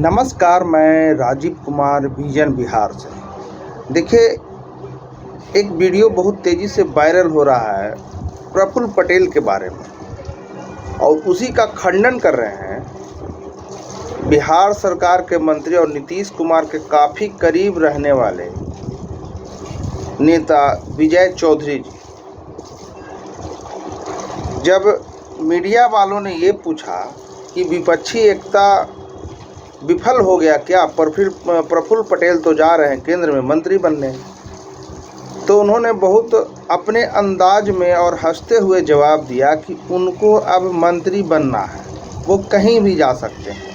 नमस्कार, मैं राजीव कुमार विजन बिहार से। देखिए, एक वीडियो बहुत तेज़ी से वायरल हो रहा है प्रफुल्ल पटेल के बारे में, और उसी का खंडन कर रहे हैं बिहार सरकार के मंत्री और नीतीश कुमार के काफ़ी करीब रहने वाले नेता विजय चौधरी जी। जब मीडिया वालों ने ये पूछा कि विपक्षी एकता विफल हो गया क्या, प्रफुल्ल पटेल तो जा रहे हैं केंद्र में मंत्री बनने, तो उन्होंने बहुत अपने अंदाज में और हंसते हुए जवाब दिया कि उनको अब मंत्री बनना है, वो कहीं भी जा सकते हैं।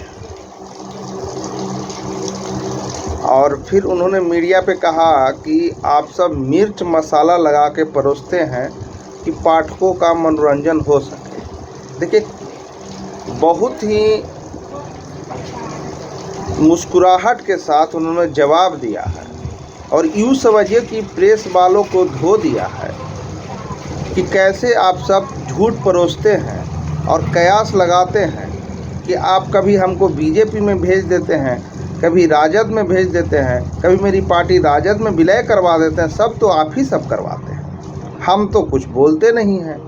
और फिर उन्होंने मीडिया पे कहा कि आप सब मिर्च मसाला लगा के परोसते हैं कि पाठकों का मनोरंजन हो सके। देखिए, बहुत ही मुस्कुराहट के साथ उन्होंने जवाब दिया है, और यूँ समझिए कि प्रेस वालों को धो दिया है कि कैसे आप सब झूठ परोसते हैं और कयास लगाते हैं कि आप कभी हमको बीजेपी में भेज देते हैं, कभी राजद में भेज देते हैं, कभी मेरी पार्टी राजद में विलय करवा देते हैं। सब तो आप ही सब करवाते हैं, हम तो कुछ बोलते नहीं हैं।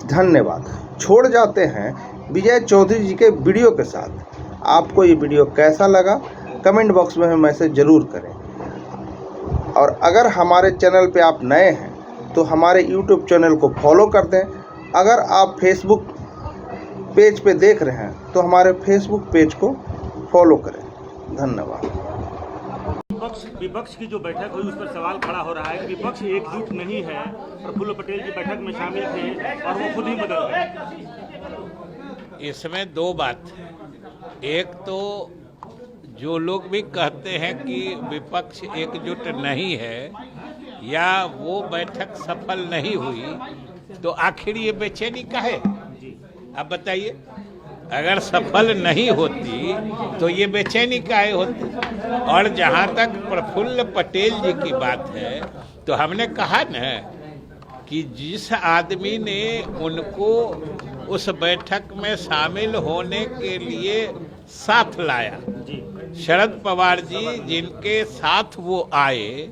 धन्यवाद। छोड़ जाते हैं विजय चौधरी जी के वीडियो के साथ। आपको ये वीडियो कैसा लगा कमेंट बॉक्स में हमें मैसेज ज़रूर करें, और अगर हमारे चैनल पे आप नए हैं तो हमारे YouTube चैनल को फॉलो कर दें। अगर आप फेसबुक पेज पे देख रहे हैं तो हमारे फेसबुक पेज को फॉलो करें। धन्यवाद। विपक्ष की जो बैठक हुई उस पर सवाल खड़ा हो रहा है कि विपक्ष एकजुट नहीं है। प्रफुल्ल पटेल जी बैठक में शामिल थे और वो खुद ही बदल गए। इसमें दो बात, एक तो जो लोग भी कहते हैं कि विपक्ष एकजुट नहीं है या वो बैठक सफल नहीं हुई, तो आखिर ये बेचैनी काहे? आप बताइए, अगर सफल नहीं होती तो ये बेचैनी काहे होती? और जहाँ तक प्रफुल्ल पटेल जी की बात है, तो हमने कहा न कि जिस आदमी ने उनको उस बैठक में शामिल होने के लिए साथ लाया, शरद पवार जी जिनके साथ वो आए,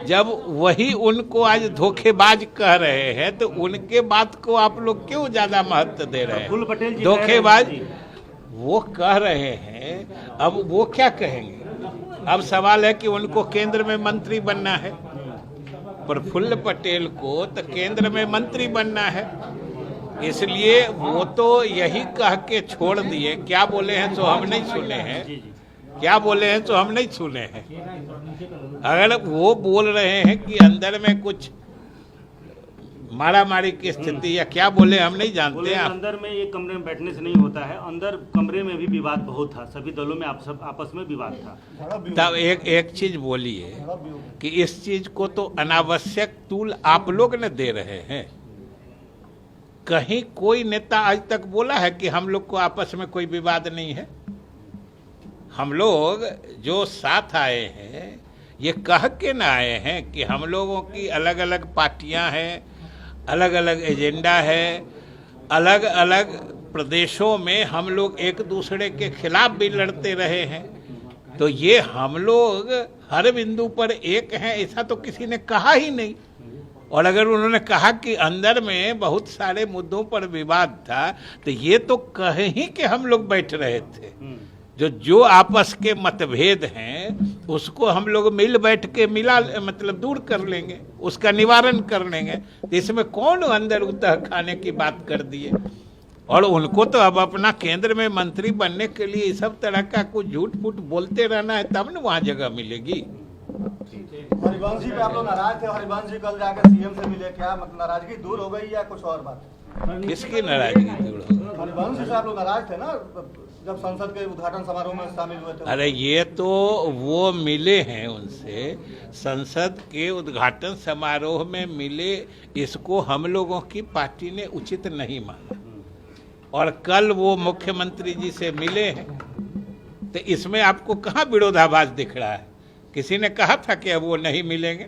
जब वही उनको आज धोखेबाज कह रहे हैं तो उनके बात को आप लोग क्यों ज्यादा महत्व दे रहे हैं? धोखेबाज वो कह रहे हैं, अब वो क्या कहेंगे? अब सवाल है कि उनको केंद्र में मंत्री बनना है, प्रफुल्ल पटेल को तो केंद्र में मंत्री बनना है, इसलिए वो तो यही कह के छोड़ दिए। क्या बोले हैं तो हम नहीं सुने हैं, क्या बोले हैं तो हम नहीं सुने हैं। अगर वो बोल रहे हैं कि अंदर में कुछ मारा मारी की स्थिति या क्या बोले हम नहीं जानते हैं। अंदर में एक कमरे में बैठने से नहीं होता है, अंदर कमरे में भी विवाद बहुत था, सभी दलों में आपस में विवाद था। तब एक चीज बोलिए कि इस चीज को तो अनावश्यक तूल आप लोग ने दे रहे हैं। कहीं कोई नेता आज तक बोला है कि हम लोग को आपस में कोई विवाद नहीं है? हम लोग जो साथ आए हैं ये कह के ना आए हैं कि हम लोगों की अलग अलग पार्टियां हैं, अलग अलग एजेंडा है, अलग अलग प्रदेशों में हम लोग एक दूसरे के खिलाफ भी लड़ते रहे हैं। तो ये हम लोग हर बिंदु पर एक हैं ऐसा तो किसी ने कहा ही नहीं। और अगर उन्होंने कहा कि अंदर में बहुत सारे मुद्दों पर विवाद था, तो ये तो कहे ही कि हम लोग बैठ रहे थे। जो आपस के मतभेद हैं उसको हम लोग मिल बैठ के मतलब दूर कर लेंगे, उसका निवारण कर लेंगे। तो इसमें कौन अंदर उतर खाने की बात कर दिए? और उनको तो अब अपना केंद्र में मंत्री बनने के लिए इस सब तरह का कुछ झूठ फूट बोलते रहना है, तब न वहाँ जगह मिलेगी। हरिवंश जी पे आप लोग नाराज थे, हरिवंश जी कल जाकर सीएम से मिले, क्या मतलब नाराजगी दूर हो गई या कुछ और बात? किसकी नाराजगी दूर हो गई? हरिवंश जी से आप लोग नाराज थे ना जब संसद के उद्घाटन समारोह में शामिल हुए थे? अरे ये तो वो मिले हैं उनसे, संसद के उद्घाटन समारोह में मिले, इसको हम लोगों की पार्टी ने उचित नहीं माना। और कल वो मुख्यमंत्री जी से मिले हैं, तो इसमें आपको कहाँ विरोधाभास दिख रहा है? किसी ने कहा था कि अब वो नहीं मिलेंगे?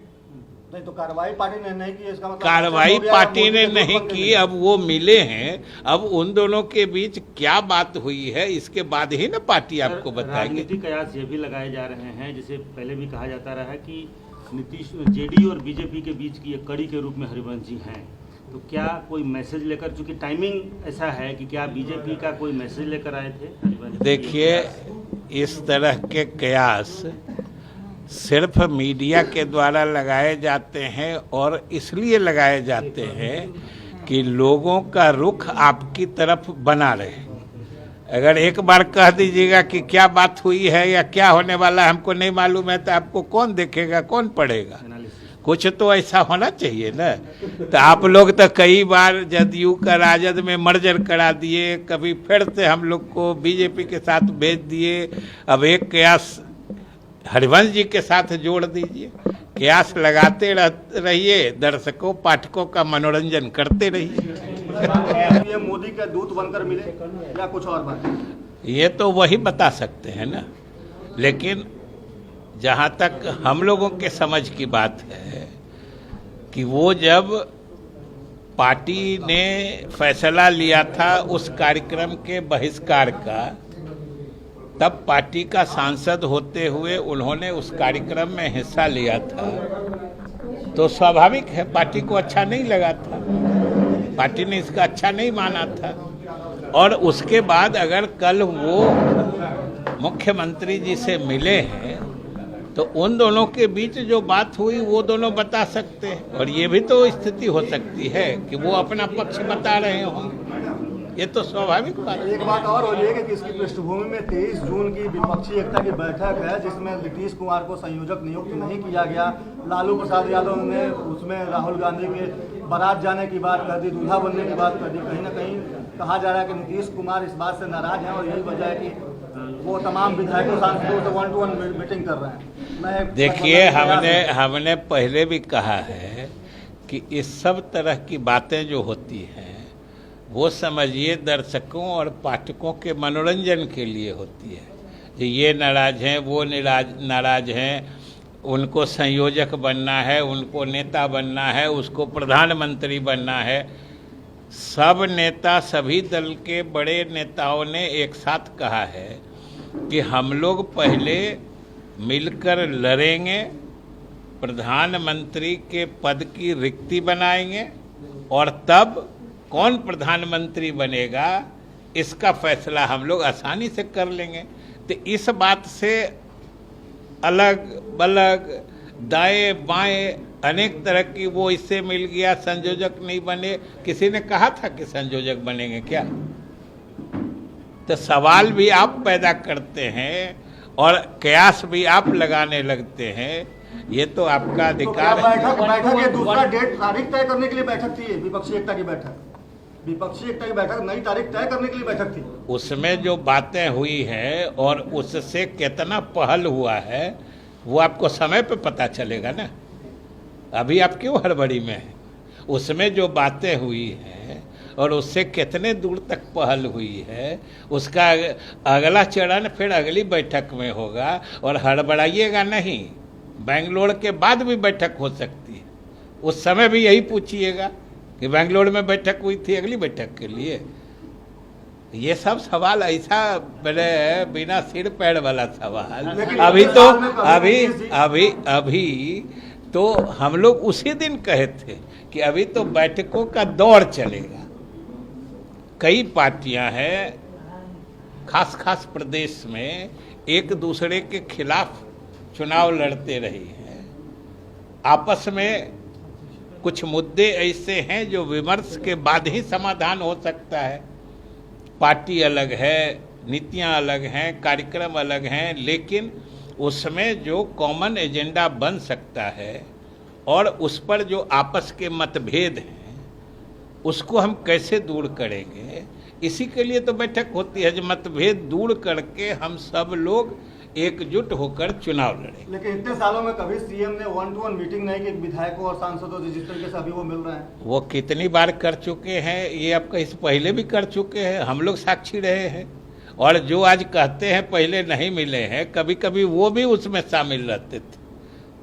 नहीं तो कार्रवाई पार्टी ने नहीं की, इसका मतलब कार्रवाई हो गया, पार्टी मोदी ने के नहीं दुश्मन के की। लिए। अब वो मिले हैं, अब उन दोनों के बीच क्या बात हुई है इसके बाद ही ना पार्टी आपको बताएगी। राजनीतिक कयास ये भी लगाए जा रहे हैं, जिसे पहले भी कहा जाता रहा है कि नीतीश जेडीयू और बीजेपी के बीच की एक कड़ी के रूप में हरिवंश जी हैं। तो क्या कोई मैसेज लेकर, चूंकि टाइमिंग ऐसा है कि क्या बीजेपी का कोई मैसेज लेकर आए थे हरिवंश जी? देखिए, इस तरह के कयास सिर्फ मीडिया के द्वारा लगाए जाते हैं और इसलिए लगाए जाते हैं कि लोगों का रुख आपकी तरफ बना रहे। अगर एक बार कह दीजिएगा कि क्या बात हुई है या क्या होने वाला है हमको नहीं मालूम है, तो आपको कौन देखेगा, कौन पढ़ेगा? कुछ तो ऐसा होना चाहिए ना। तो आप लोग तो कई बार जदयू का राजद में मर्जर करा दिए, कभी फिर से हम लोग को बीजेपी के साथ भेज दिए। अब एक कयास हरिवंश जी के साथ जोड़ दीजिए। कयास लगाते रहिए, दर्शकों पाठकों का मनोरंजन करते रहिए। ये मोदी के दूत बनकर मिले या कुछ और बात? ये तो वही बता सकते हैं ना। लेकिन जहाँ तक हम लोगों के समझ की बात है कि वो जब पार्टी ने फैसला लिया था उस कार्यक्रम के बहिष्कार का, तब पार्टी का सांसद होते हुए उन्होंने उस कार्यक्रम में हिस्सा लिया था, तो स्वाभाविक है पार्टी को अच्छा नहीं लगा था, पार्टी ने इसका अच्छा नहीं माना था। और उसके बाद अगर कल वो मुख्यमंत्री जी से मिले हैं तो उन दोनों के बीच जो बात हुई वो दोनों बता सकते हैं। और ये भी तो स्थिति हो सकती है कि वो अपना पक्ष बता रहे होंगे, ये तो स्वाभाविक बात है। एक बात और हो जाएगी कि इसकी पृष्ठभूमि में 23 जून की विपक्षी एकता की बैठक है, जिसमें नीतीश कुमार को संयोजक नियुक्त नहीं किया गया। लालू प्रसाद यादव ने उसमें राहुल गांधी के बारात जाने की बात कर दी, दूल्हा बनने की बात कर दी। कहीं ना कहीं कहा जा रहा है कि नीतीश कुमार इस बात से नाराज हैं और यही वजह है कि वो तमाम विधायकों सांसदों से 1-to-1 मीटिंग कर रहे हैं। देखिए, हमने पहले भी कहा है कि इस सब तरह की बातें जो होती हैं वो समझिए दर्शकों और पाठकों के मनोरंजन के लिए होती है। कि ये नाराज हैं, वो नाराज हैं, उनको संयोजक बनना है, उनको नेता बनना है, उसको प्रधानमंत्री बनना है। सब नेता, सभी दल के बड़े नेताओं ने एक साथ कहा है कि हम लोग पहले मिलकर लड़ेंगे, प्रधानमंत्री के पद की रिक्ति बनाएंगे और तब कौन प्रधानमंत्री बनेगा इसका फैसला हम लोग आसानी से कर लेंगे। तो इस बात से अलग बलग, दाएं बाएं अनेक तरह की, वो इससे मिल गया संयोजक नहीं बने, किसी ने कहा था कि संयोजक बनेंगे क्या? तो सवाल भी आप पैदा करते हैं और कयास भी आप लगाने लगते हैं, ये तो आपका अधिकार है। बैठक ये दूसरा डेट तारीख तय करने के लिए बैठक थी, विपक्षी एकता की बैठक, विपक्षी एकता की बैठक नई तारीख तय करने के लिए बैठक थी। उसमें जो बातें हुई हैं और उससे कितना पहल हुआ है वो आपको समय पे पता चलेगा ना। अभी आप क्यों हड़बड़ी में हैं? उसमें जो बातें हुई हैं और उससे कितने दूर तक पहल हुई है, उसका अगला चरण फिर अगली बैठक में होगा। और हड़बड़ाइएगा नहीं, बेंगलोर के बाद भी बैठक हो सकती है, उस समय भी यही पूछिएगा कि बेंगलोर में बैठक हुई थी अगली बैठक के लिए। ये सब सवाल ऐसा बड़े बिना सिर पैर वाला सवाल। अभी तो हम लोग उसी दिन कहे थे कि अभी तो बैठकों का दौर चलेगा। कई पार्टियां हैं खास प्रदेश में एक दूसरे के खिलाफ चुनाव लड़ते रही हैं। आपस में कुछ मुद्दे ऐसे हैं जो विमर्श के बाद ही समाधान हो सकता है। पार्टी अलग है, नीतियां अलग हैं, कार्यक्रम अलग हैं, लेकिन उसमें जो कॉमन एजेंडा बन सकता है और उस पर जो आपस के मतभेद हैं उसको हम कैसे दूर करेंगे, इसी के लिए तो बैठक होती है, जो मतभेद दूर करके हम सब लोग एकजुट होकर चुनाव लड़े। लेकिन इतने सालों में कभी सीएम ने 1-to-1 मीटिंग नहीं की विधायकों और सांसदों से, जिस तरीके से अभी वो मिल रहे हैं। वो कितनी बार कर चुके हैं, ये आपका इस पहले भी कर चुके हैं, हम लोग साक्षी रहे हैं। और जो आज कहते हैं पहले नहीं मिले हैं, कभी कभी वो भी उसमें शामिल रहते थे।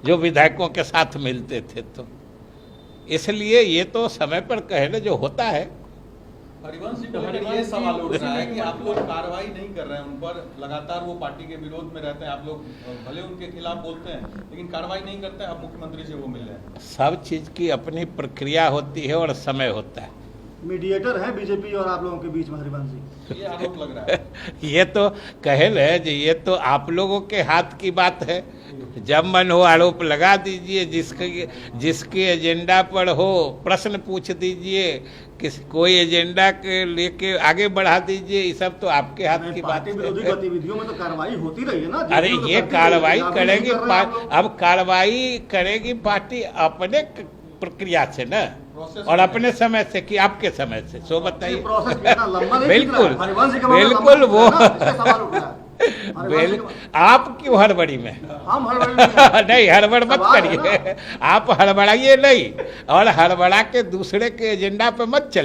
जो विधायकों के साथ मिलते थे। तो इसलिए ये तो समय पर कहने जो होता है। हरिवंश जी को लेकर ये सवाल उठ रहा है कि आप लोग कार्रवाई नहीं कर रहे हैं उन पर, लगातार वो पार्टी के विरोध में रहते हैं, आप लोग भले उनके खिलाफ बोलते हैं लेकिन कार्रवाई नहीं करते हैं। अब मुख्यमंत्री से वो मिल रहे हैं। सब चीज की अपनी प्रक्रिया होती है और समय होता है। मीडिएटर है बीजेपी और आप लोगों के बीच में हरिवंश जी, ये आरोप लग रहा है। ये तो कहल है जी, ये तो आप लोगों के हाथ की बात है। जब मन हो आरोप लगा दीजिए, जिसके एजेंडा पर हो प्रश्न पूछ दीजिए, कोई एजेंडा के लेके आगे बढ़ा दीजिए। ये सब तो आपके हाथ की बात विरोधी है। गतिविधियों में तो कार्रवाई होती रही है ना। अरे ये कार्रवाई करेगी, अब कार्रवाई करेगी पार्टी अपने प्रक्रिया से ना, और अपने समय से कि आपके समय से। सो बताइए। बिल्कुल बिल्कुल वो आप क्यों हड़बड़ी में? हम हड़बड़ी में नहीं, हड़बड़ मत करिए। आप हड़बड़ाइए नहीं, और हड़बड़ा के दूसरे के एजेंडा पे मत चलिए।